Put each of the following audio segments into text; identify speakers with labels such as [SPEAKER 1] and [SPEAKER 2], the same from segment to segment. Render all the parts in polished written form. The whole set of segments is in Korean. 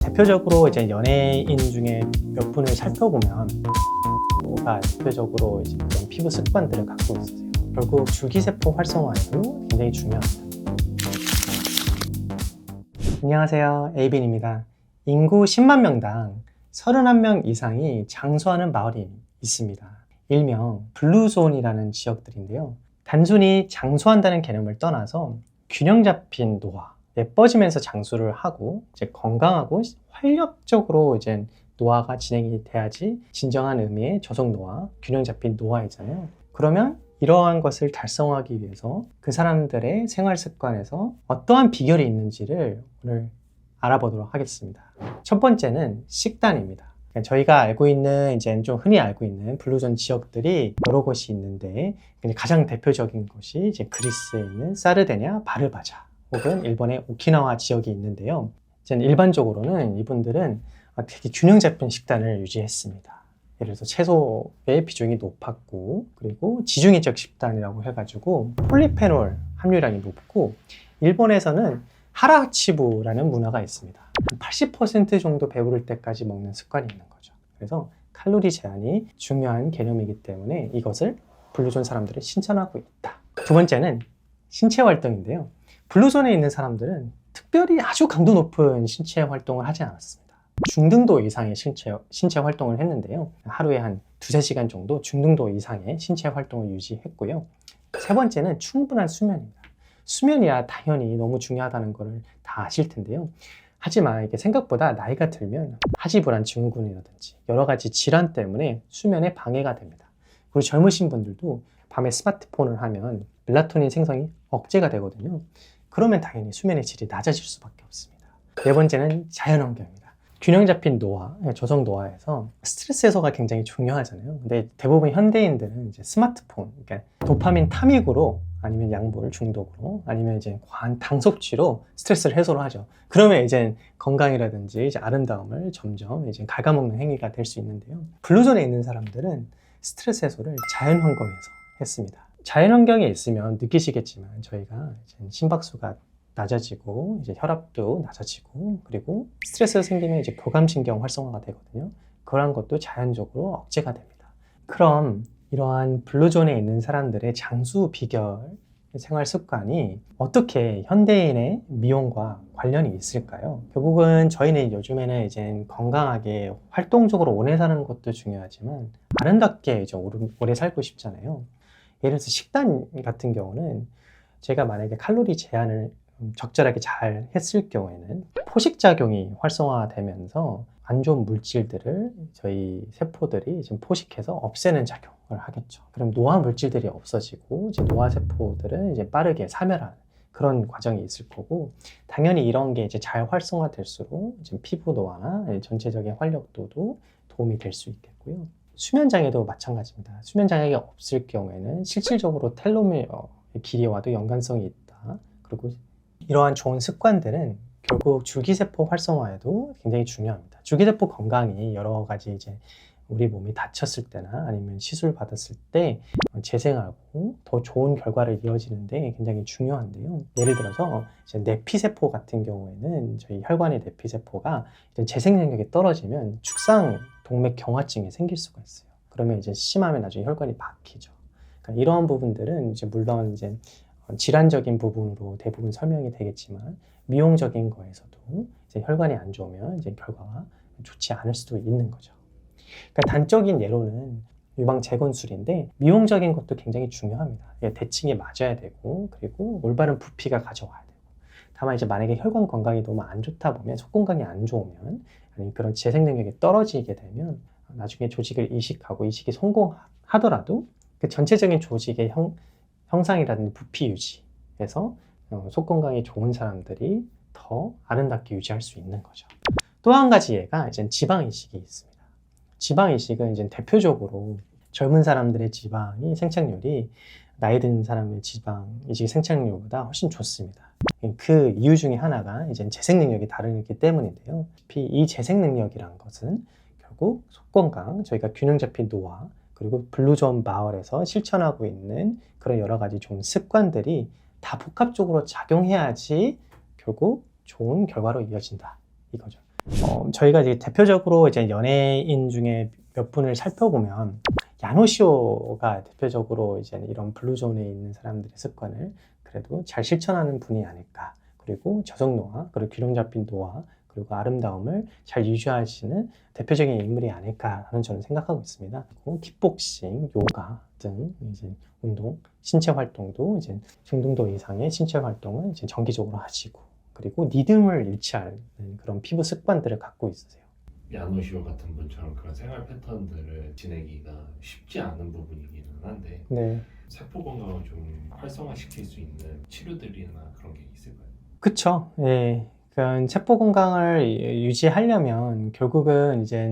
[SPEAKER 1] 대표적으로 이제 연예인 중에 몇 분을 살펴보면 뭐가 대표적으로 이제 그런 피부 습관들을 갖고 있으세요. 결국 줄기세포 활성화에도 굉장히 중요합니다. 안녕하세요, 에이빈입니다. 인구 10만 명당 31명 이상이 장수하는 마을이 있습니다. 일명 블루존이라는 지역들인데요. 단순히 장수한다는 개념을 떠나서 균형 잡힌 노화, 예뻐지면서 장수를 하고 이제 건강하고 활력적으로 이제 노화가 진행이 돼야지 진정한 의미의 저속 노화, 균형 잡힌 노화이잖아요. 그러면 이러한 것을 달성하기 위해서 그 사람들의 생활 습관에서 어떠한 비결이 있는지를 오늘 알아보도록 하겠습니다. 첫 번째는 식단입니다. 저희가 알고 있는 이제 좀 흔히 알고 있는 블루존 지역들이 여러 곳이 있는데 가장 대표적인 곳이 이제 그리스에 있는 사르데냐, 바르바자 혹은 일본의 오키나와 지역이 있는데요. 일반적으로는 이분들은 되게 균형 잡힌 식단을 유지했습니다. 예를 들어서 채소의 비중이 높았고, 그리고 지중해적 식단이라고 해가지고 폴리페놀 함유량이 높고, 일본에서는 하라치부라는 문화가 있습니다. 한 80% 정도 배부를 때까지 먹는 습관이 있는 거죠. 그래서 칼로리 제한이 중요한 개념이기 때문에 이것을 블루존 사람들이 실천하고 있다. 두 번째는 신체 활동인데요. 블루존에 있는 사람들은 특별히 아주 강도 높은 신체 활동을 하지 않았습니다. 중등도 이상의 신체 활동을 했는데요. 하루에 한 2~3시간 정도 중등도 이상의 신체 활동을 유지했고요. 세 번째는 충분한 수면입니다. 수면이야 당연히 너무 중요하다는 것을 다 아실 텐데요. 하지만 이게 생각보다 나이가 들면 하지불안 증후군이라든지 여러 가지 질환 때문에 수면에 방해가 됩니다. 그리고 젊으신 분들도 밤에 스마트폰을 하면 멜라토닌 생성이 억제가 되거든요. 그러면 당연히 수면의 질이 낮아질 수밖에 없습니다. 네 번째는 자연환경입니다. 균형 잡힌 노화, 저속 노화에서 스트레스 해소가 굉장히 중요하잖아요. 근데 대부분 현대인들은 이제 스마트폰, 그러니까 도파민 탐닉으로 아니면 약물 중독으로 아니면 이제 과한 당 섭취로 스트레스를 해소를 하죠. 그러면 이제 건강이라든지 이제 아름다움을 점점 이제 갉아먹는 행위가 될 수 있는데요. 블루존에 있는 사람들은 스트레스 해소를 자연환경에서 했습니다. 자연환경에 있으면 느끼시겠지만 저희가 이제 심박수가 낮아지고 이제 혈압도 낮아지고 그리고 스트레스가 생기면 이제 교감신경 활성화가 되거든요. 그런 것도 자연적으로 억제가 됩니다. 그럼 이러한 블루존에 있는 사람들의 장수 비결 생활 습관이 어떻게 현대인의 미용과 관련이 있을까요? 결국은 저희는 요즘에는 이제 건강하게 활동적으로 오래 사는 것도 중요하지만 아름답게 이제 오래 살고 싶잖아요. 예를 들어서 식단 같은 경우는 제가 만약에 칼로리 제한을 적절하게 잘 했을 경우에는 포식작용이 활성화되면서 안 좋은 물질들을 저희 세포들이 지금 포식해서 없애는 작용을 하겠죠. 그럼 노화 물질들이 없어지고 이제 노화 세포들은 이제 빠르게 사멸하는 그런 과정이 있을 거고, 당연히 이런 게 이제 잘 활성화될수록 이제 피부 노화나 전체적인 활력도도 도움이 될 수 있겠고요. 수면 장애도 마찬가지입니다. 수면 장애가 없을 경우에는 실질적으로 텔로메어 길이와도 연관성이 있다. 그리고 이러한 좋은 습관들은 결국 줄기세포 활성화에도 굉장히 중요합니다. 줄기세포 건강이 여러 가지 이제 우리 몸이 다쳤을 때나 아니면 시술 받았을 때 재생하고 더 좋은 결과를 이어지는데 굉장히 중요한데요. 예를 들어서 이제 내피세포 같은 경우에는 저희 혈관의 내피세포가 재생 능력이 떨어지면 축상 동맥 경화증이 생길 수가 있어요. 그러면 이제 심하면 나중에 혈관이 막히죠. 그러니까 이러한 부분들은 이제 물론 이제 질환적인 부분으로 대부분 설명이 되겠지만 미용적인 거에서도 이제 혈관이 안 좋으면 이제 결과가 좋지 않을 수도 있는 거죠. 그러니까 단적인 예로는 유방 재건술인데 미용적인 것도 굉장히 중요합니다. 대칭이 맞아야 되고 그리고 올바른 부피가 가져와야 되고, 다만 이제 만약에 혈관 건강이 너무 안 좋다 보면 속 건강이 안 좋으면 아니 그런 재생 능력이 떨어지게 되면 나중에 조직을 이식하고 이식이 성공하더라도 그 전체적인 조직의 형상이라든지 부피 유지에서 속 건강이 좋은 사람들이 더 아름답게 유지할 수 있는 거죠. 또 한 가지 예가 이제 지방 이식이 있습니다. 지방 이식은 이제 대표적으로 젊은 사람들의 지방이 생착률이 나이 든 사람의 지방 이식 생착률보다 훨씬 좋습니다. 그 이유 중에 하나가 이제 재생 능력이 다르기 때문인데요. 이 재생 능력이란 것은 결국 속 건강, 저희가 균형 잡힌 노화, 그리고 블루존 마을에서 실천하고 있는 그런 여러 가지 좋은 습관들이 다 복합적으로 작용해야지 결국 좋은 결과로 이어진다 이거죠. 저희가 이제 대표적으로 이제 연예인 중에 몇 분을 살펴보면 야노시오가 대표적으로 이제 이런 블루존에 있는 사람들의 습관을 그래도 잘 실천하는 분이 아닐까. 그리고 저속 노화, 그리고 균형 잡힌 노화, 그리고 아름다움을 잘 유지하시는 대표적인 인물이 아닐까라는 저는 생각하고 있습니다. 그리고 킥복싱, 요가 등 이제 운동, 신체 활동도 이제 중등도 이상의 신체 활동을 이제 정기적으로 하시고, 그리고 리듬을 잃지 않는 그런 피부 습관들을 갖고 있으세요.
[SPEAKER 2] 야노시오 같은 분처럼 그런 생활 패턴들을 지내기가 쉽지 않은 부분이기는 한데
[SPEAKER 1] 네.
[SPEAKER 2] 세포 건강을 좀 활성화시킬 수 있는 치료들이나 그런 게 있을까요?
[SPEAKER 1] 그쵸. 예. 그러니까 세포 건강을 유지하려면 결국은 이제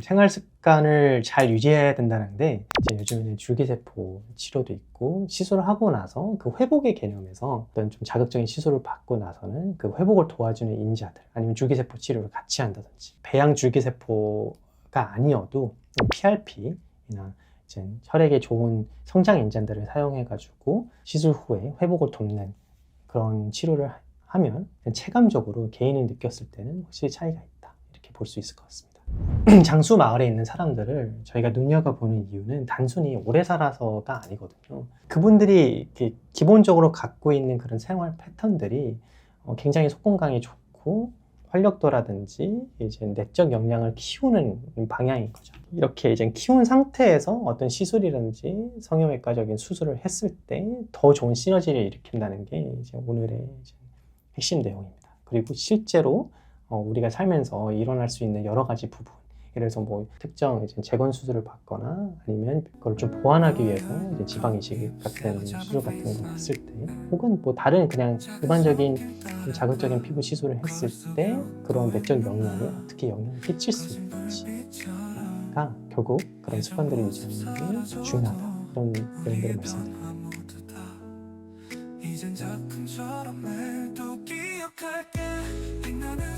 [SPEAKER 1] 생활 습관을 잘 유지해야 된다는데, 이제 요즘에는 줄기세포 치료도 있고, 시술을 하고 나서 그 회복의 개념에서 어떤 좀 자극적인 시술을 받고 나서는 그 회복을 도와주는 인자들, 아니면 줄기세포 치료를 같이 한다든지, 배양 줄기세포가 아니어도 PRP나 이제 혈액에 좋은 성장 인자들을 사용해가지고 시술 후에 회복을 돕는 그런 치료를 하면 체감적으로 개인이 느꼈을 때는 확실히 차이가 있다, 이렇게 볼 수 있을 것 같습니다. 장수 마을에 있는 사람들을 저희가 눈여겨보는 이유는 단순히 오래 살아서가 아니거든요. 그분들이 이렇게 기본적으로 갖고 있는 그런 생활 패턴들이 굉장히 속 건강에 좋고 활력도라든지 이제 내적 역량을 키우는 방향인 거죠. 이렇게 이제 키운 상태에서 어떤 시술이라든지 성형외과적인 수술을 했을 때 더 좋은 시너지를 일으킨다는 게 이제 오늘의 이제 핵심 내용입니다. 그리고 실제로 우리가 살면서 일어날 수 있는 여러 가지 부분, 예를 들어서 뭐 특정 이제 재건 수술을 받거나 아니면 그걸 좀 보완하기 위해서 이제 지방 이식 같은 수술 같은 걸 했을 때, 혹은 뭐 다른 그냥 일반적인 자극적인 피부 시술을 했을 때 그런 내적 영향에 어떻게 영향을 끼칠 수 있는지가 결국 그런 습관들을 유지하는 게 중요하다, 그런 내용들을 말씀드립니다.
[SPEAKER 3] 이젠 작품처럼 날 또 기억할게 빛나는